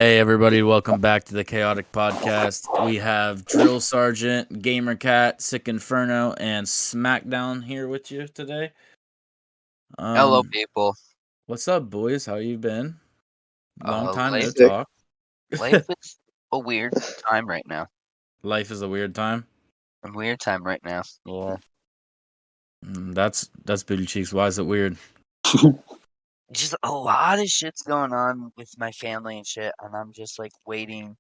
Hey everybody, welcome back to the Chaotic Podcast. We have Drill Sergeant, Gamer Cat, Sick Inferno, and Smackdown here with you today. Hello, people. What's up, boys? How you been? Long time no Life, talk. life is a weird time right now. Life is a weird time. A weird time right now. Yeah. That's booty cheeks. Why is it weird? Just a lot of shit's going on with my family and shit, and I'm just like waiting.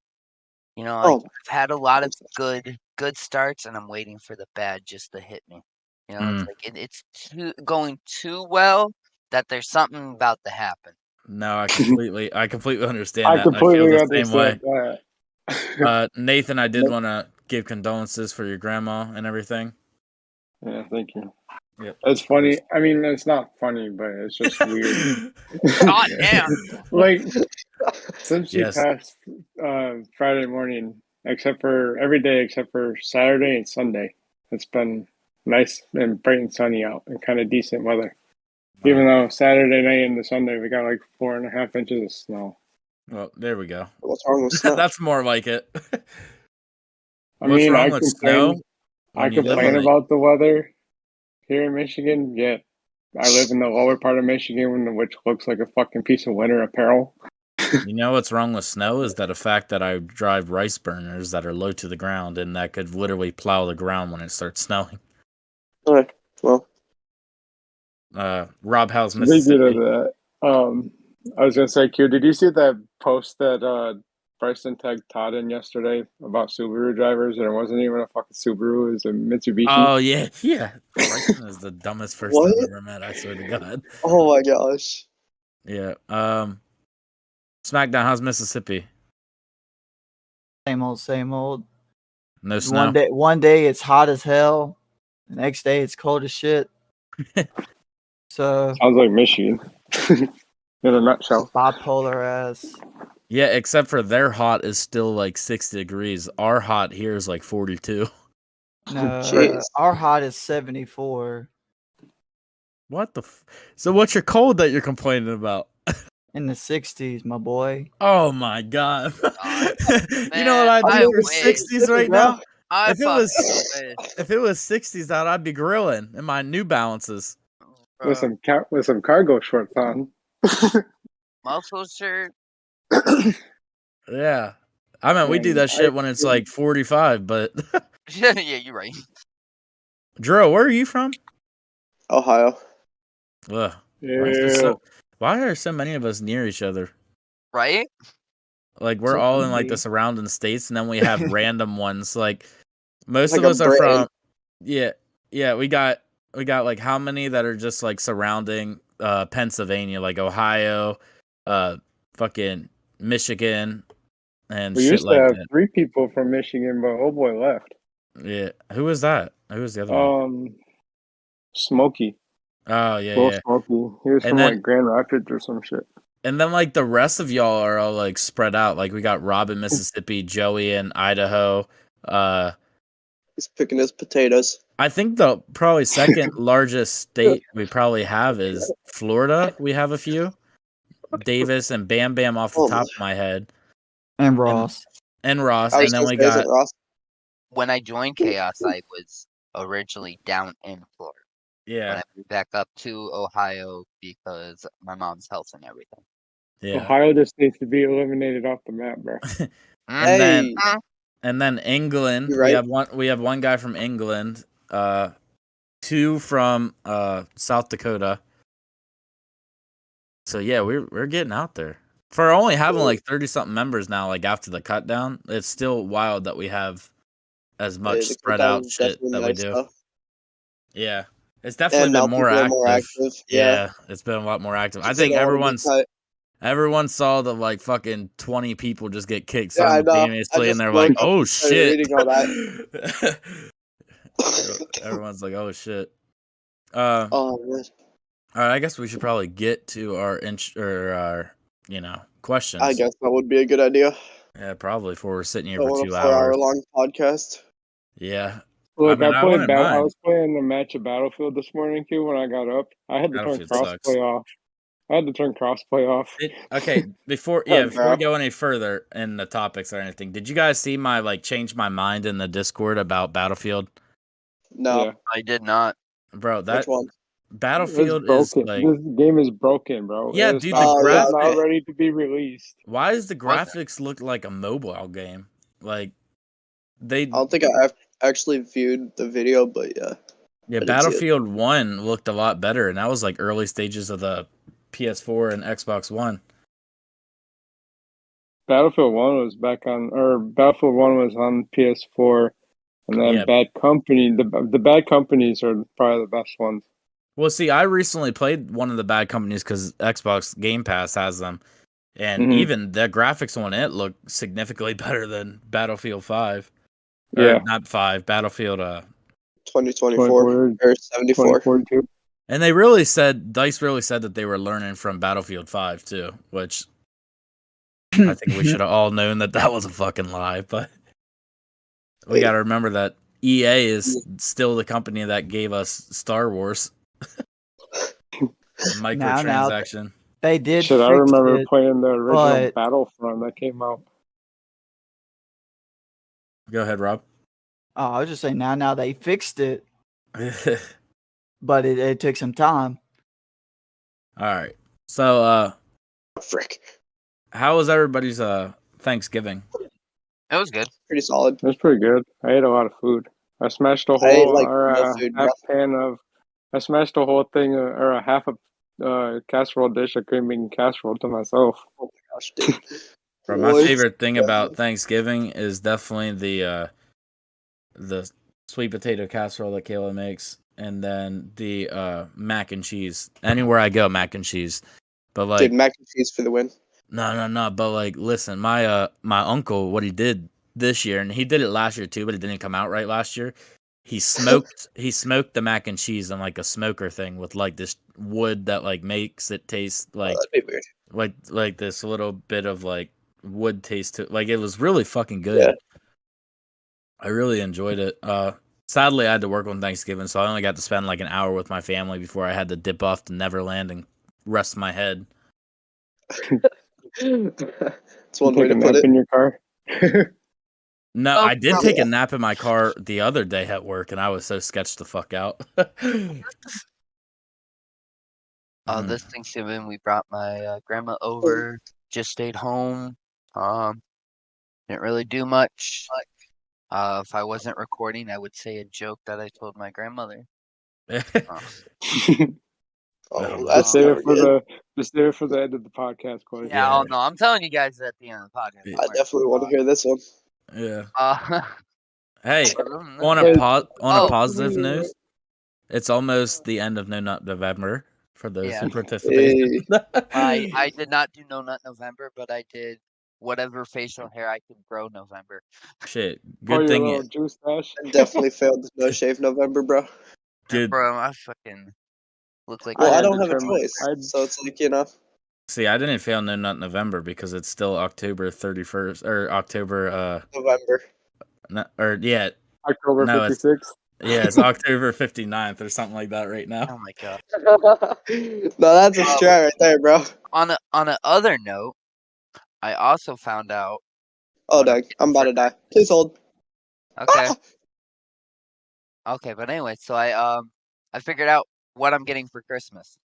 I've had a lot of good starts, and I'm waiting for the bad just to hit me. It's like it's going too well that there's something about to happen. No, I completely understand I that. I feel completely the same way. understand that. Nathan, I did want to give condolences for your grandma and everything. Yeah, thank you. Yep. It's funny. I mean, it's not funny, but it's just weird. God damn. Like, since she Yes. passed Friday morning, except for every day except for Saturday and Sunday, it's been nice and bright and sunny out and kind of decent weather. Even though Saturday night into Sunday we got like 4.5 inches of snow. Well, there we go. What's wrong with snow? That's more like it. I mean, I complain about the weather here in Michigan, yet I live in the lower part of Michigan, which looks like a fucking piece of winter apparel. You know what's wrong with snow is that the fact that I drive rice burners that are low to the ground and that could literally plow the ground when it starts snowing. All right, well. Rob House, Mississippi. That. I was gonna say, Q, did you see that post that Bryson tagged Todd in yesterday about Subaru drivers, and it wasn't even a fucking Subaru, it was a Mitsubishi? Oh yeah. Bryson is the dumbest person I've ever met, I swear to God. Oh my gosh. Yeah. Smackdown, how's Mississippi? Same old. No snow. One day it's hot as hell. The next day it's cold as shit. So sounds like Michigan. In a nutshell. Bipolar ass. Yeah, except for their hot is still like 60 degrees. Our hot here is like 42. No, our hot is 74. What the? So what's your cold that you're complaining about? In the 60s, my boy. Oh my God! You know what I'd do for 60s right now? If it was 60s out, I'd be grilling in my New Balances with some cargo shorts on. Muscle shirt. Yeah, I mean we do that shit when it's like 45, but yeah, you're right. Drew, where are you from? Ohio. Ugh. Yeah. Why are so many of us near each other? Right? Like we're all in like the surrounding states, and then we have random ones. Like most like of us are from. Yeah, we got like how many that are just like surrounding Pennsylvania, like Ohio, fucking Michigan, and we shit used like to have that. 3 people from Michigan, but oh boy left. Yeah, who was that? Who was the other one? Smokey. Oh yeah. Smokey. He was from like Grand Rapids or some shit. And then like the rest of y'all are all like spread out. Like we got Rob in Mississippi, Joey in Idaho. He's picking his potatoes. I think the probably second largest state we probably have is Florida. We have a few. Davis and Bam Bam off the top of my head. And Ross. And Ross. And then we got Ross. When I joined Chaos, I was originally down in Florida. Yeah. But I moved back up to Ohio because my mom's health and everything. Yeah. Ohio just needs to be eliminated off the map, bro. And then England. Right? We have one guy from England, 2 from South Dakota. So yeah, we're getting out there. For only having like 30-something members now, like after the cut down, it's still wild that we have as much spread out shit that we do. Yeah. It's definitely been more active. Yeah, it's been a lot more active. I think everyone saw the like fucking 20 people just get kicked simultaneously, and they're like, "Oh shit!" Everyone's like, "Oh shit." Oh man. All right, I guess we should probably get to our questions. I guess that would be a good idea. Yeah, probably. For we're sitting here for 2 hours. 4-hour-long podcast. Yeah. Look, I was playing the match of Battlefield this morning too when I got up. I had to turn crossplay off. I had to turn crossplay off. Okay, before we go any further in the topics or anything, did you guys see my change my mind in the Discord about Battlefield? No, Yeah. I did not. Bro, that which one? Battlefield It's is broken. like, This game is broken, bro. yeah, It's dude, not, the it's graphics. not ready to be released. Why does the What? graphics look like a mobile game? Like I don't think I actually viewed the video, but yeah. Yeah, I did see it. Battlefield 1 looked a lot better, and that was like early stages of the PS4 and Xbox One. Battlefield 1 was Battlefield 1 was on PS4, and then Yeah. Bad Company. The Bad Companies are probably the best ones. Well, see, I recently played one of the Bad Companies because Xbox Game Pass has them, and even the graphics on it look significantly better than Battlefield 5. Yeah. Or not 5, Battlefield 2024 or 74. 2042. And DICE really said that they were learning from Battlefield 5 too, which I think we should have all known that was a fucking lie, but we got to remember that EA is still the company that gave us Star Wars. Microtransaction. They did Shit, I fix remember it, playing the original but- Battlefront that came out. Go ahead, Rob. Oh, I was just saying now they fixed it, but it took some time. All right. So, Frick. how was everybody's Thanksgiving? It was good. Pretty solid. It was pretty good. I ate a lot of food. I smashed a I ate, whole like, no food, half bro. pan of. I smashed a whole thing or a half a casserole dish of cream bean casserole to myself. Oh my gosh, dude. Bro, my What? favorite thing about Thanksgiving is definitely the sweet potato casserole that Kayla makes, and then the mac and cheese. Anywhere I go, mac and cheese. But like, Dude, mac and cheese for the win. no. But like, listen, my uncle, what he did this year, and he did it last year too, but it didn't come out right last year. He smoked the mac and cheese on like a smoker thing with like this wood that like makes it taste like That'd be weird. like this little bit of like wood taste to it. Like, it was really fucking good. Yeah. I really enjoyed it. Sadly, I had to work on Thanksgiving, so I only got to spend like an hour with my family before I had to dip off to Neverland and rest my head. That's one You way take to a put nap it. in your car. No, Oh, I did bro. take a nap in my car the other day at work, and I was so sketched the fuck out. This Thanksgiving, we brought my grandma over. Just stayed home. Didn't really do much. If I wasn't recording, I would say a joke that I told my grandmother. Oh, Just that's Save never it for good. just save it for the end of the podcast, Corey. Yeah, oh no, I'm telling you guys at the end of the podcast. I definitely want to hear this one. Yeah. Uh, Hey, other than on that- a Oh. positive news, it's almost the end of No Nut November for those Yeah. who participated. I did not do No Nut November, but I did whatever facial hair I could grow November. Shit, Pour good your thing little it. juice stash. I definitely failed the no shave November, bro. Good. Bro, I fucking look like Well, I had don't have a determined- choice, I'd- so it's like, you know. See, I didn't fail No Nut November because it's still October 31st or October November. yeah, October No, it's- 56th. yeah, it's October 59th or something like that right now. Oh my god. No, that's a strat right there, bro. On a other note, I also found out. Oh, What dang. I'm about to die. Please hold. Okay. Okay, but anyway, so I figured out what I'm getting for Christmas.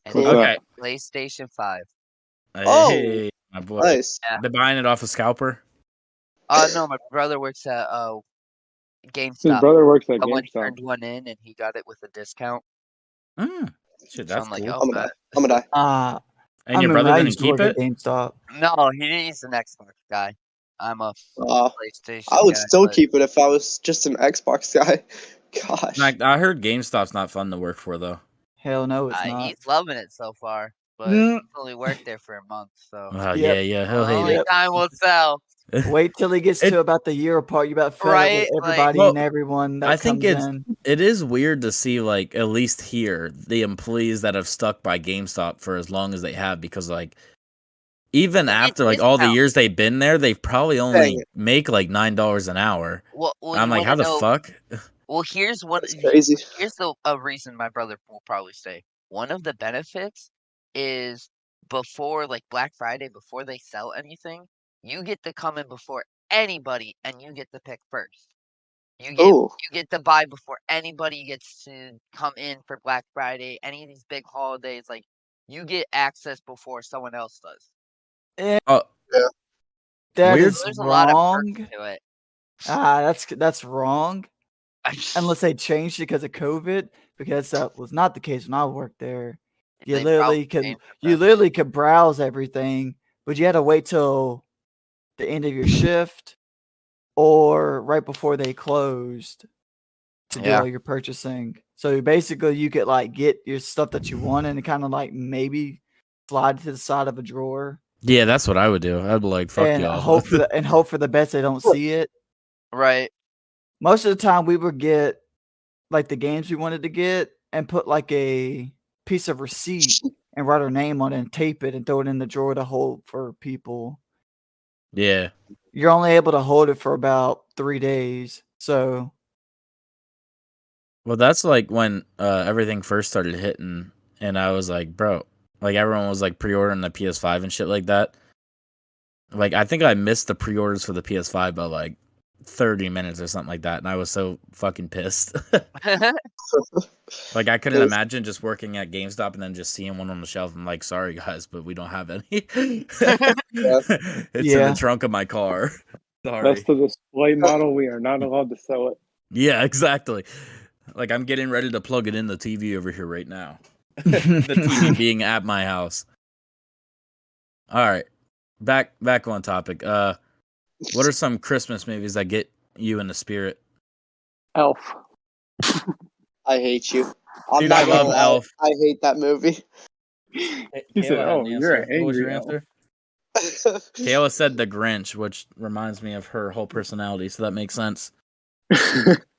And What's it's Okay. PlayStation 5. Hey, my boy. Nice. They're buying it off a scalper. No, my brother works at His GameStop. brother works at Someone GameStop. turned one in and he got it with a discount. Shit, So that's I'm like, cool. oh, I'm gonna bet. die. I'm gonna die. And your brother I didn't used to keep work at it? GameStop. No, he's an Xbox guy. I'm a PlayStation I would guy, still but- keep it if I was just an Xbox guy. Gosh. Like, I heard GameStop's not fun to work for though. Hell no, it's not. He's loving it so far, but Mm. he's only worked there for a month, so Oh Yep. yeah, he'll only hate it. time will tell. Wait till he gets to about the year part. You about fed up Right, with like- everybody Well, and everyone that I think comes in. it is weird to see, like, at least here, the employees that have stuck by GameStop for as long as they have, because like even They get after like all the discounts. years they've been there, they've probably Dang only it. make like $9 an hour. Well, I'm you like, how wanna the know- fuck? Well, here's what. That's crazy. Here's a reason my brother will probably stay. One of the benefits is before like Black Friday, before they sell anything, you get to come in before anybody, and you get to pick first. You get to buy before anybody gets to come in for Black Friday. Any of these big holidays, like you get access before someone else does. Oh, Yeah. That Weird. is There's a lot of wrong. perks to it. That's wrong. Unless they changed it because of COVID, because that was not the case when I worked there. You They literally probably could changed it you then. literally could browse everything, but you had to wait till the end of your shift or right before they closed to do all your purchasing. So basically, you could like get your stuff that you want and kind of like maybe slide to the side of a drawer Yeah, that's what I would do. I'd be like, fuck and y'all. hope for the best they don't see it. Right. Most of the time, we would get like the games we wanted to get and put like a piece of receipt and write our name on it and tape it and throw it in the drawer to hold for people. Yeah. You're only able to hold it for about 3 days. So Well, that's like when everything first started hitting, and I was like, bro, like everyone was like pre-ordering the PS5 and shit like that. Like, I think I missed the pre-orders for the PS5 by like 30 minutes or something like that, and I was so fucking pissed. Like, I couldn't imagine just working at GameStop and then just seeing one on the shelf. I'm like, sorry guys, but we don't have any. It's in the trunk of my car. Sorry. That's the display model. We are not allowed to sell it. Yeah, exactly. Like, I'm getting ready to plug it in the TV over here right now. The TV being at my house. All right. Back on topic. What are some Christmas movies that get you in the spirit? Elf. I hate you. Dude, I love Elf. I hate that movie. He said, "Oh, you're an angry What was your elf." answer? Kayla said The Grinch, which reminds me of her whole personality, so that makes sense.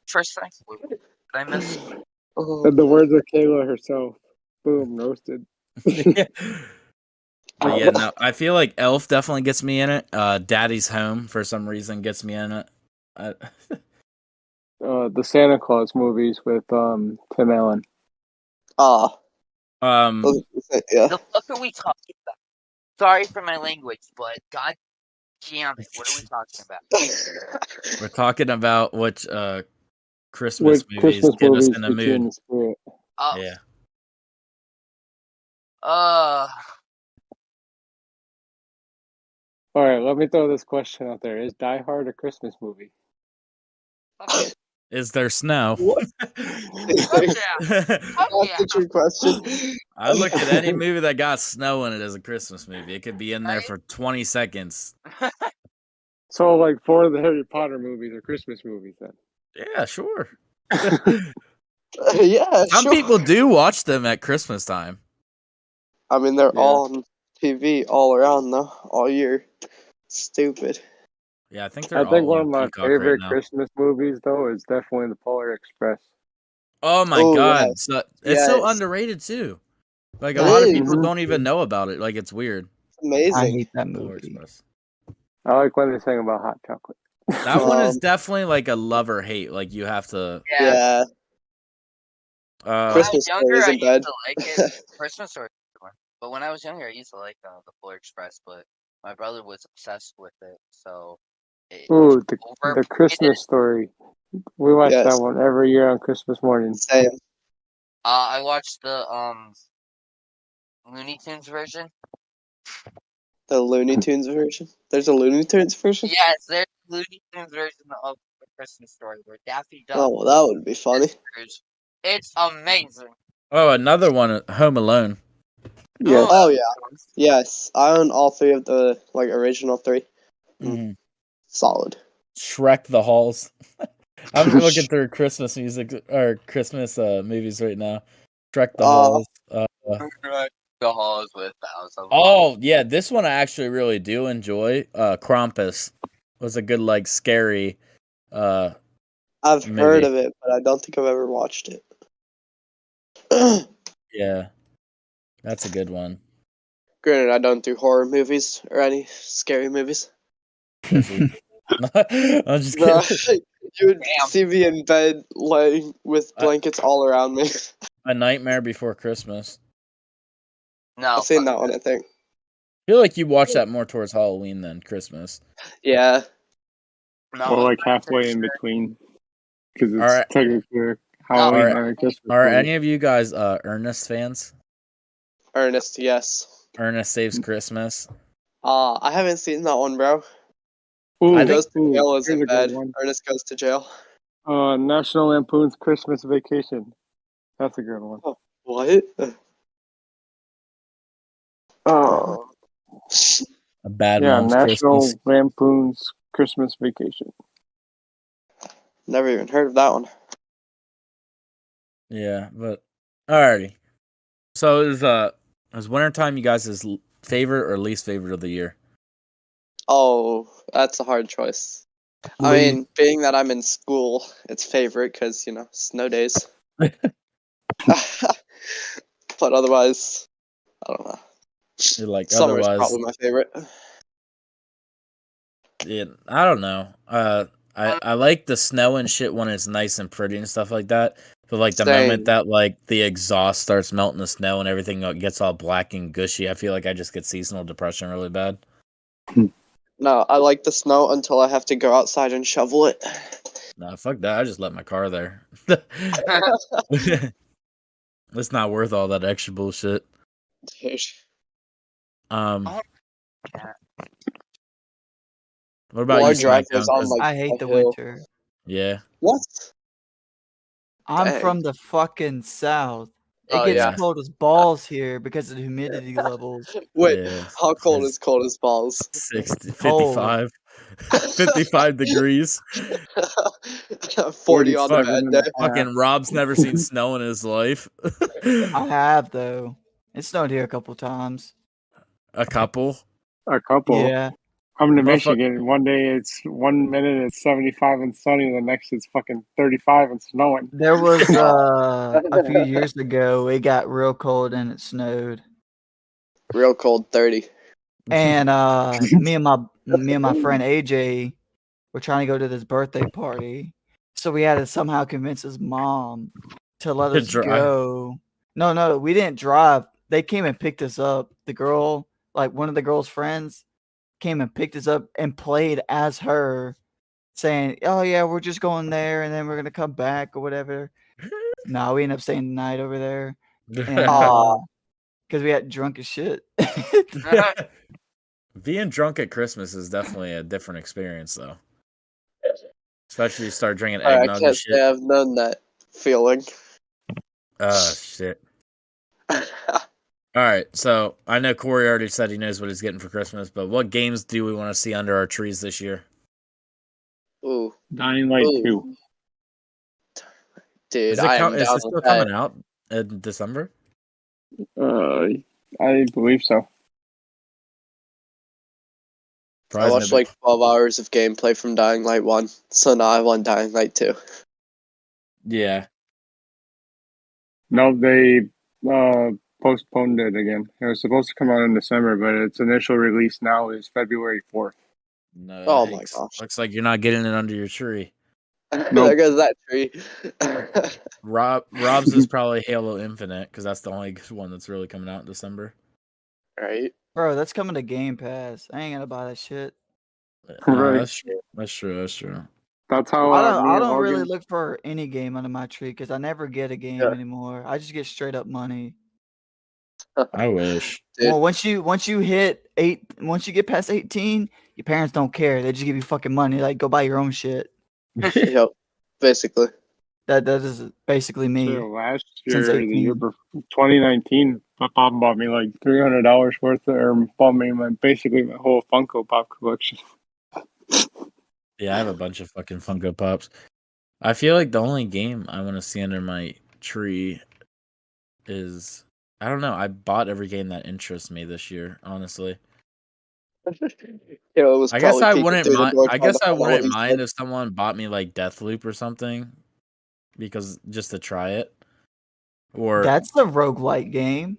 First thing, did I miss? In the words of Kayla herself, boom, roasted. But yeah, no, I feel like Elf definitely gets me in it. Daddy's Home, for some reason, gets me in it. The Santa Claus movies with Tim Allen. Yeah. The fuck are we talking about? Sorry for my language, but god damn it, what are we talking about? We're talking about which Christmas movies get us in the mood. Yeah. All right, let me throw this question out there. Is Die Hard a Christmas movie? Is there snow? Fuck yeah. That's a true question. I look at any movie that got snow in it as a Christmas movie. It could be in there for 20 seconds. So, like, 4 of the Harry Potter movies are Christmas movies then? Yeah, sure. Yeah, Some people do watch them at Christmas time. I mean, they're all on TV all around, though, all year. Stupid. Yeah, I think one of my favorite Christmas movies, though, is definitely The Polar Express. Oh my god, yes. It's so underrated too. Like a lot of people don't even know about it. Like it's weird. It's amazing. I hate that movie. I like when they sing about hot chocolate. That one is definitely like a love or hate. Like you have to. Yeah. Christmas Story isn't bad. I used to like it. Christmas Story, but when I was younger, I used to like the Polar Express. But my brother was obsessed with it, so. Ooh, the Christmas Story. We watch that one every year on Christmas morning. Same. I watched the Looney Tunes version. The Looney Tunes version? There's a Looney Tunes version? Yes, there's a Looney Tunes version of the Christmas Story where Daffy Duck. Oh, well, that would be funny. It's amazing. Oh, another one, Home Alone. Yes. Oh yeah. Yes, I own all 3 of the original 3. Mm-hmm. Solid. Shrek the Halls. I'm looking through Christmas music or Christmas movies right now. Shrek the Halls. Shrek the Halls with Bowser. Oh yeah, this one I actually really do enjoy. Krampus was a good scary. I've movie. Heard of it, but I don't think I've ever watched it. Yeah, that's a good one. Granted, I don't do horror movies or any scary movies. I'm just kidding. You would see me in bed laying with blankets all around me. A Nightmare Before Christmas. No, I've seen that one, I think. I feel like you watch that more towards Halloween than Christmas. Yeah. no. Or like I'm pretty halfway in sure- between, because it's Alright. technically Halloween and Christmas. Are movie. any of you guys Ernest fans? Ernest, yes. Ernest Saves Christmas. I haven't seen that one, bro. Ooh, I think- Goes to Jail here's isn't a bad. good one. Ernest Goes to Jail. National Lampoon's Christmas Vacation. That's a good one. What? Oh. A Bad Yeah, Mom's National Christmas. Lampoon's Christmas Vacation. Never even heard of that one. Yeah, but alrighty. So is wintertime you guys' favorite or least favorite of the year? Oh, that's a hard choice. I mean, being that I'm in school, it's favorite because, snow days. But otherwise, I don't know. You're like Summer's otherwise. probably my favorite. Yeah, I don't know. I like the snow and shit when it's nice and pretty and stuff like that. But like the Same. moment that like the exhaust starts melting the snow and everything gets all black and gushy, I feel like I just get seasonal depression really bad. No, I like the snow until I have to go outside and shovel it. Nah, fuck that. I just let my car there. It's not worth all that extra bullshit. Dude. What about Well, our you, drive SmackDown? was on like I hate a the hill. winter. Yeah. What? I'm Dang. from the fucking south. It Oh, gets yeah. cold as balls here because of the humidity levels. Wait, Yeah. how cold It's is cold as balls? 60, Cold. 55. 55 degrees. 40 on a bad 47 day. and a half. Fucking Rob's never seen snow in his life. I have though. It snowed here a couple times. A couple. A couple. Yeah. Coming to Motherfuck- Michigan, one day it's 1 minute it's 75 and sunny, the next it's fucking 35 and snowing. There was a few years ago it got real cold and it snowed. Real cold 30. And me and my friend AJ were trying to go to this birthday party. So we had to somehow convince his mom to let To us drive. go. No, we didn't drive. They came and picked us up. The girl, like one of the girl's friends, came and picked us up and played as her, saying, "Oh yeah, we're just going there and then we're gonna come back or whatever." No, we ended up staying the night over there, and because we had drunk as shit. Being drunk at Christmas is definitely a different experience, though. Especially you start drinking I eggnog and can't shit. say I've known that feeling. Oh, shit. All right, so I know Corey already said he knows what he's getting for Christmas, but what games do we want to see under our trees this year? Ooh, Dying Light Ooh. 2. dude, Is I am it down still with that. coming out in December? I believe so. I watched like 12 hours of gameplay from Dying Light 1, so now I want Dying Light 2. Yeah. No, they postponed it again. It was supposed to come out in December, but its initial release now is February 4th. No, Oh my gosh. Looks like you're not getting it under your tree. There goes that tree. Rob's is probably Halo Infinite because that's the only good one that's really coming out in December. Right? Bro, that's coming to Game Pass. I ain't gonna buy that shit. Right. That's true. That's true. That's how I me don't and really Logan. look for any game under my tree because I never get a game Yeah. anymore. I just get straight up money. I wish. Dude. Well, once you get past 18, your parents don't care. They just give you fucking money. Like, go buy your own shit. Yep. Basically. That is basically me. So last Since year, the 18. year before, 2019, my pop bought me like $300 worth, or bought me basically my whole Funko Pop collection. Yeah, I have a bunch of fucking Funko Pops. I feel like the only game I want to see under my tree is, I don't know. I bought every game that interests me this year, honestly. It was I guess probably I peeking wouldn't through the mind. door I trying guess to I find out what wouldn't he mind said. if someone bought me like Deathloop or something, because just to try it. Or That's the roguelike game.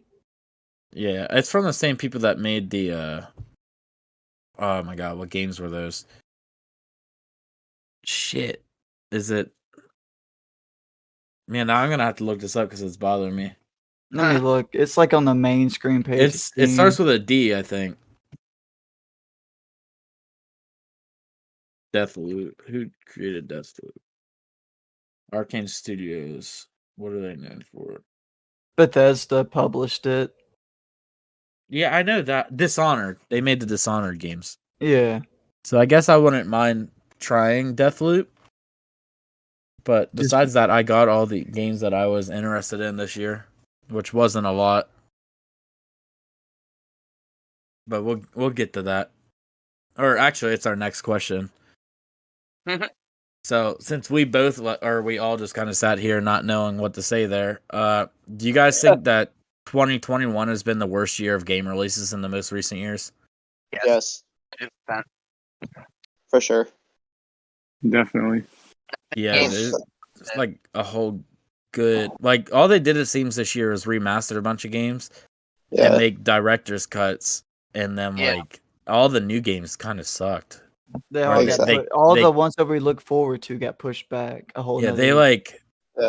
yeah, it's from the same people that made the. Oh my god, what games were those? Shit, is it? Man, now I'm gonna have to look this up because it's bothering me. Let me look. It's like on the main screen page. It starts with a D, I think. Deathloop. Who created Deathloop? Arcane Studios. What are they known for? Bethesda published it. Yeah, I know that. Dishonored. They made the Dishonored games. Yeah. So I guess I wouldn't mind trying Deathloop. But besides that, I got all the games that I was interested in this year, which wasn't a lot. But we'll get to that. Or actually, it's our next question. So since we both we all just kind of sat here not knowing what to say there, do you guys think that 2021 has been the worst year of game releases in the most recent years? Yes. For sure. Definitely. Yeah, it's like a whole good, like all they did it seems this year is remaster a bunch of games and make director's cuts, and then like all the new games kind of sucked. They all got the ones that we look forward to got pushed back a whole. Yeah, they like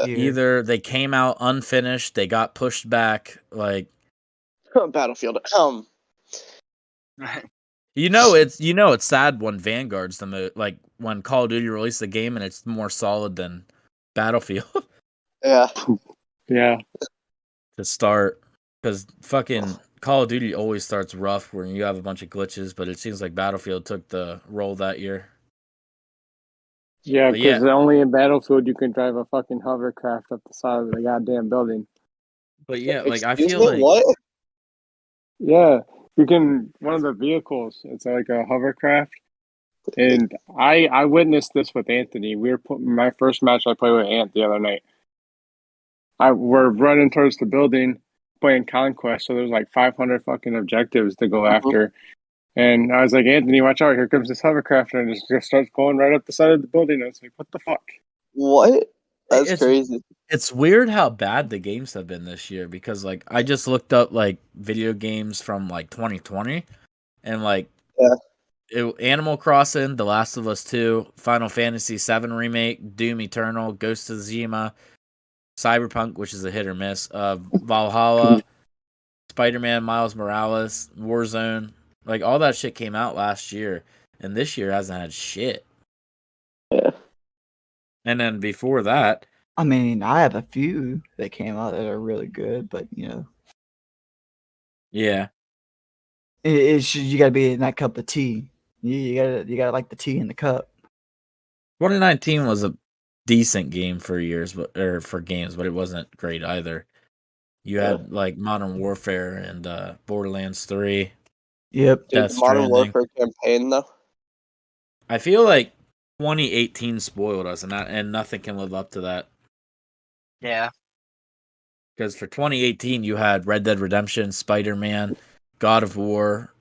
either they came out unfinished, they got pushed back, like Battlefield. It's sad when Vanguard's like when Call of Duty released the game and it's more solid than Battlefield. Yeah. To start, because fucking Call of Duty always starts rough when you have a bunch of glitches, but it seems like Battlefield took the role that year. Yeah, because only in Battlefield you can drive a fucking hovercraft up the side of the goddamn building. But yeah, like I feel like what? Yeah, you can. One of the vehicles, it's like a hovercraft, and I witnessed this with Anthony. We were my first match I played with Ant the other night. We're running towards the building, playing Conquest, so there's like 500 fucking objectives to go after. And I was like, Anthony, watch out! Here comes this hovercraft, and it just starts going right up the side of the building. I was like, what the fuck? What? That's crazy. It's weird how bad the games have been this year, because like I just looked up like video games from like 2020, and like Animal Crossing, The Last of Us 2, Final Fantasy VII Remake, Doom Eternal, Ghost of Tsushima, Cyberpunk, which is a hit or miss, Valhalla, Spider-Man, Miles Morales, Warzone. Like, all that shit came out last year, and this year hasn't had shit. Yeah. And then before that... I mean, I have a few that came out that are really good, but, you know... Yeah. You gotta be in that cup of tea. You gotta like the tea in the cup. 2019 was a decent game for games, but it wasn't great either. You had, like, Modern Warfare and Borderlands 3. Yep. Dude, the Modern Warfare campaign, though. I feel like 2018 spoiled us, and nothing can live up to that. Yeah. Because for 2018, you had Red Dead Redemption, Spider-Man, God of War,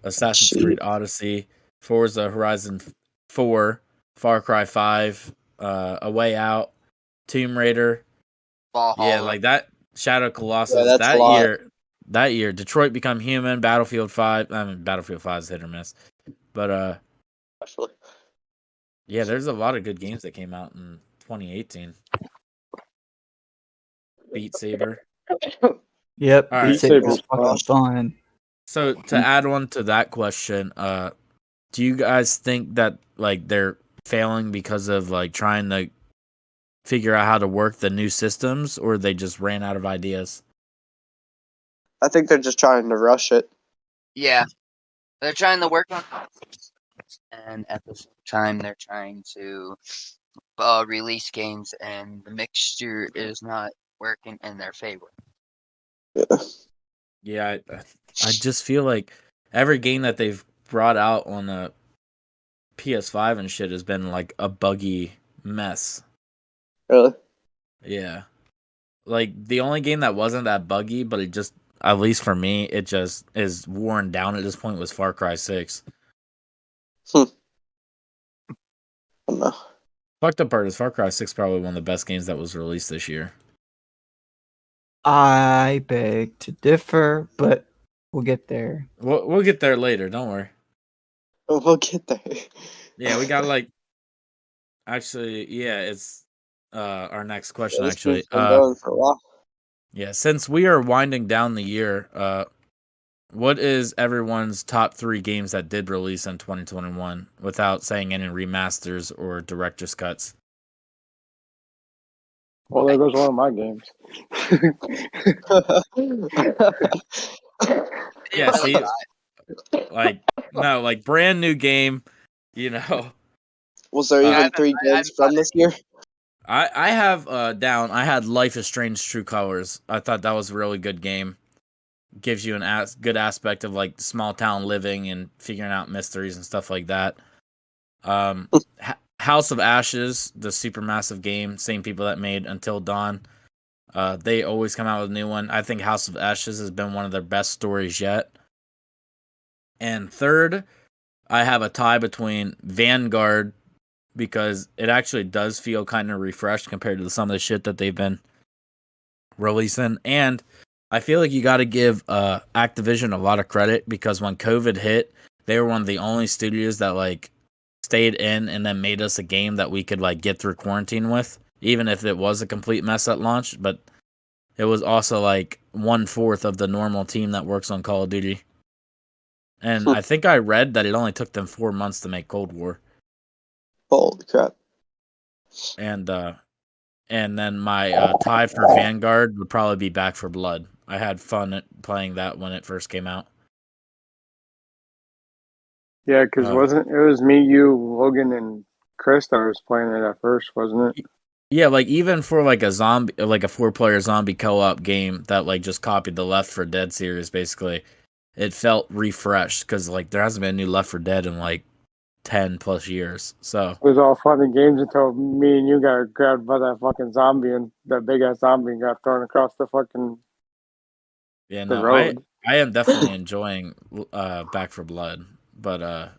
Assassin's Creed Odyssey, Forza Horizon 4, Far Cry 5, A Way Out, Tomb Raider. Valhalla. Yeah, like that. Shadow Colossus. That year, Detroit Become Human, Battlefield 5. I mean, Battlefield 5 is hit or miss. But, yeah, there's a lot of good games that came out in 2018. Beat Saber. Yep, All Beat Saber's fucking fun. So to add on to that question, do you guys think that like they're failing because of like trying to figure out how to work the new systems, or they just ran out of ideas? I think they're just trying to rush it. Yeah, they're trying to work on, and at the same time they're trying to release games, and the mixture is not working in their favor. Yeah, I just feel like every game that they've brought out on the PS5 and shit has been like a buggy mess. Really? Yeah. Like the only game that wasn't that buggy, but it just, at least for me, it just is worn down at this point, was Far Cry 6. I don't know. Fucked up part is Far Cry 6 probably one of the best games that was released this year. I beg to differ, but we'll get there. We'll get there later. Don't worry. We'll get there. Yeah, we got like. Actually, yeah, it's our next question. Actually, been going for a while. Yeah, since we are winding down the year, what is everyone's top 3 games that did release in 2021 without saying any remasters or director's cuts? Well, there goes one of my games. Yeah, see, like brand new game, you know. Was there even 3 games from this year? I have I had Life is Strange True Colors. I thought that was a really good game. Gives you an good aspect of like small town living and figuring out mysteries and stuff like that. House of Ashes, the supermassive game, same people that made Until Dawn. They always come out with a new one. I think House of Ashes has been one of their best stories yet. And third, I have a tie between Vanguard, because it actually does feel kind of refreshed compared to some of the shit that they've been releasing. And I feel like you got to give Activision a lot of credit, because when COVID hit, they were one of the only studios that like stayed in and then made us a game that we could like get through quarantine with, even if it was a complete mess at launch. But it was also like 1/4 of the normal team that works on Call of Duty. And I think I read that it only took them 4 months to make Cold War. Holy crap. And then my tie for Vanguard would probably be Back 4 Blood. I had fun playing that when it first came out. Yeah, because it was me, you, Logan, and Chris that was playing it at first, wasn't it? Yeah, like even for like a 4-player zombie co-op game that like just copied the Left 4 Dead series, basically, it felt refreshed, because like there hasn't been a new Left 4 Dead in like 10 plus years. So it was all fun and games until me and you got grabbed by that fucking zombie, and that big ass zombie got thrown across the fucking road. I am definitely enjoying Back 4 Blood, but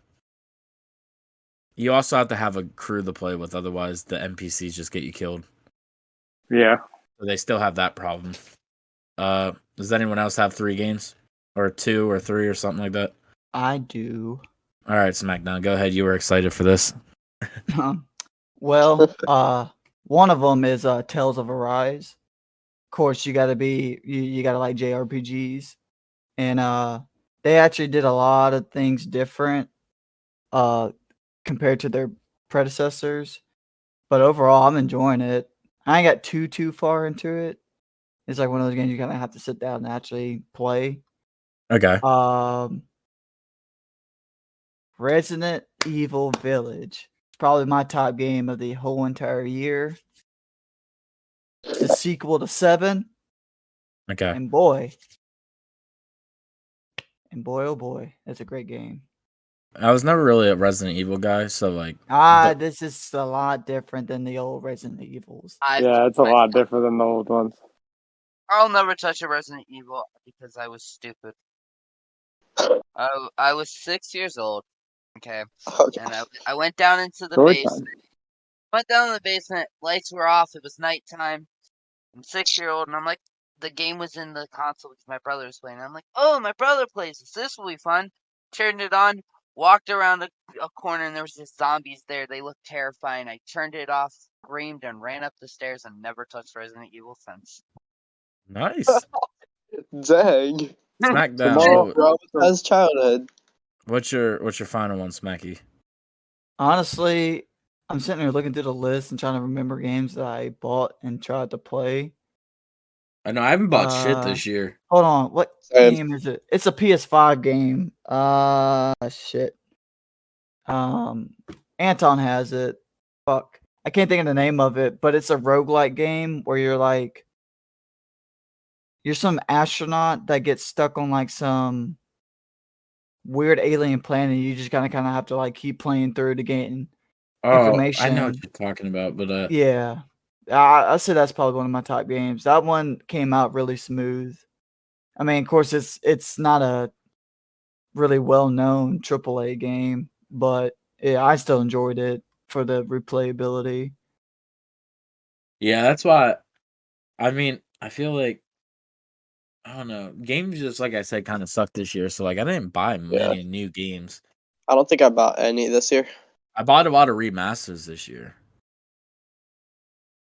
you also have to have a crew to play with, otherwise the NPCs just get you killed. Yeah. So they still have that problem. Does anyone else have 3 games? Or 2 or 3 or something like that? I do. All right, SmackDown, go ahead. You were excited for this. Well, one of them is Tales of Arise. Of course, you gotta like JRPGs, and they actually did a lot of things different compared to their predecessors. But overall, I'm enjoying it. I ain't got too far into it. It's like one of those games you kind of have to sit down and actually play. Okay. Resident Evil Village. It's probably my top game of the whole entire year. It's the sequel to 7. Okay. And boy, oh boy, that's a great game. I was never really a Resident Evil guy, so like this is a lot different than the old Resident Evils. Yeah, it's a lot different than the old ones. I'll never touch a Resident Evil because I was stupid. I was 6 years old, okay, and I went down into the basement. Went down in the basement, lights were off, it was nighttime. I'm 6-year-old, and I'm like, the game was in the console because my brother was playing. I'm like, oh, my brother plays this. This will be fun. Turned it on, walked around a corner, and there was just zombies there. They looked terrifying. I turned it off, screamed, and ran up the stairs, and never touched Resident Evil since. Nice. Dang. SmackDown. Traumatized childhood. What's your final one, Smacky? Honestly, I'm sitting here looking through the list and trying to remember games that I bought and tried to play. I know I haven't bought shit this year. Hold on, what game is it? It's a PS5 game. Shit. Anton has it. Fuck. I can't think of the name of it, but it's a roguelike game where you're some astronaut that gets stuck on like some weird alien planet. You just kind of have to like keep playing through to gain information. I know what you're talking about, but yeah, I say that's probably one of my top games. That one came out really smooth. I mean, of course, it's not a really well-known AAA game, but yeah, I still enjoyed it for the replayability. Yeah, that's why. I mean, I feel like I don't know. Games just like I said kind of sucked this year, so like I didn't buy many new games. I don't think I bought any this year. I bought a lot of remasters this year,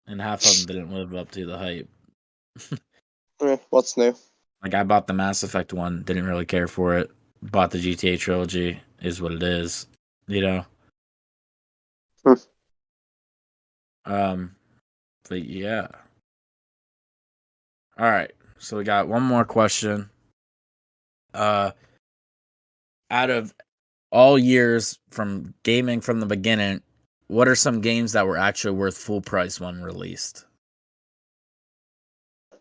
and half of them didn't live up to the hype. What's new? Like I bought the Mass Effect one, didn't really care for it. Bought the GTA trilogy, is what it is, you know. But yeah. All right, so we got one more question. Out of all years from gaming from the beginning, what are some games that were actually worth full price when released?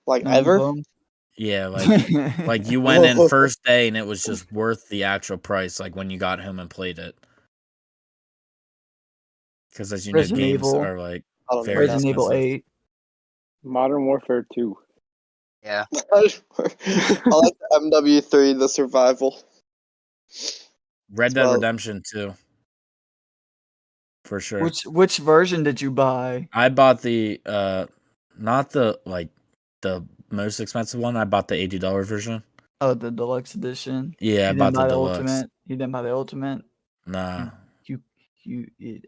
Like ever? Yeah, like you went in first day and it was just worth the actual price, like when you got home and played it. Because as you know, Resident games Evil. are like very Resident Evil expensive. 8. Modern Warfare 2. Yeah. I like MW3, the survival. Red Dead Redemption 2. For sure. Which version did you buy? I bought the not the the most expensive one. I bought the $80 version. Oh, the deluxe edition. Yeah, I bought the deluxe. Ultimate. You didn't buy the ultimate. Nah.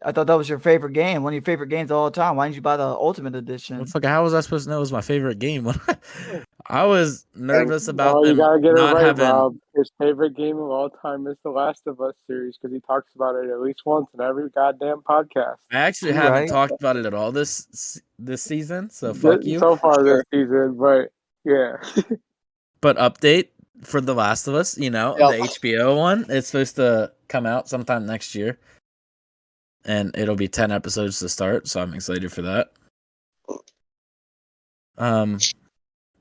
I thought that was your favorite game. One of your favorite games of all time. Why didn't you buy the ultimate edition? Well, fuck, how was I supposed to know it was my favorite game? I was nervous about No, them you gotta get it not right, having. Rob. His favorite game of all time is The Last of Us series because he talks about it at least once in every goddamn podcast. I actually haven't talked about it at all this season, so fuck you. So far this season, but yeah. But update for The Last of Us, you know, the HBO one, it's supposed to come out sometime next year. And it'll be 10 episodes to start, so I'm excited for that.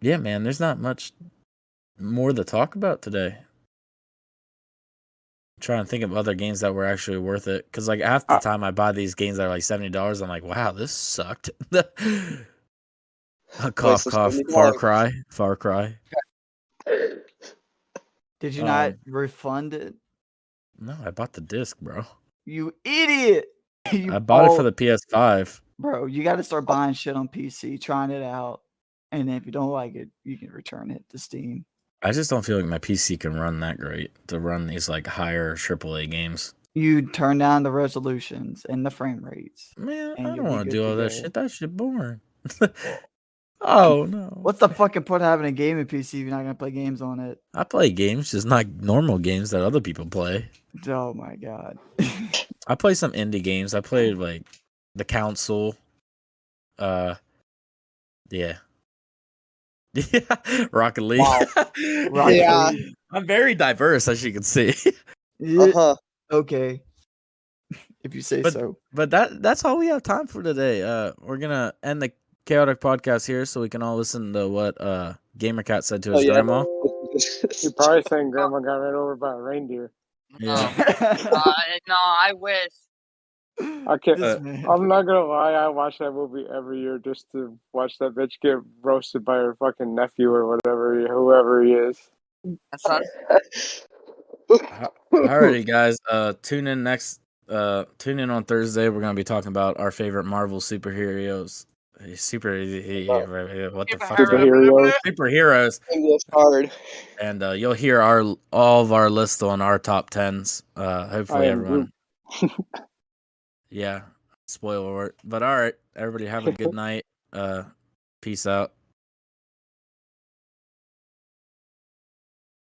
Yeah, man, there's not much more to talk about today. I'm trying to think of other games that were actually worth it, because like half the time I buy these games that are like $70, I'm like, wow, this sucked. Cough, Far Cry. Did you not refund it? No, I bought the disc, bro. You idiot! I bought it for the PS5. Bro, you got to start buying shit on PC, trying it out, and then if you don't like it, you can return it to Steam. I just don't feel like my PC can run that great to run these like higher AAA games. You turn down the resolutions and the frame rates. Man, I don't want to do all that shit. That shit boring. Oh no! What's the fucking point of having a gaming PC if you're not gonna play games on it? I play games, just not normal games that other people play. Oh my god! I play some indie games. I played like The Council. Yeah. Rocket League. Wow. League. I'm very diverse, as you can see. Okay. If you say so. But that's all we have time for today. We're gonna end the Chaotic podcast here so we can all listen to what Gamercat said to his grandma. You're probably saying grandma got ran over by a reindeer. Yeah. No, I wish. I can't. I'm not gonna lie. I watch that movie every year just to watch that bitch get roasted by her fucking nephew or whoever he is. That's not. Alrighty, guys. Tune in on Thursday. We're gonna be talking about our favorite Marvel superheroes. What the fuck? Superheroes. English hard. And you'll hear all of our list on our top 10s. Hopefully everyone. Yeah. Spoiler alert. But all right, everybody have a good night. Peace out.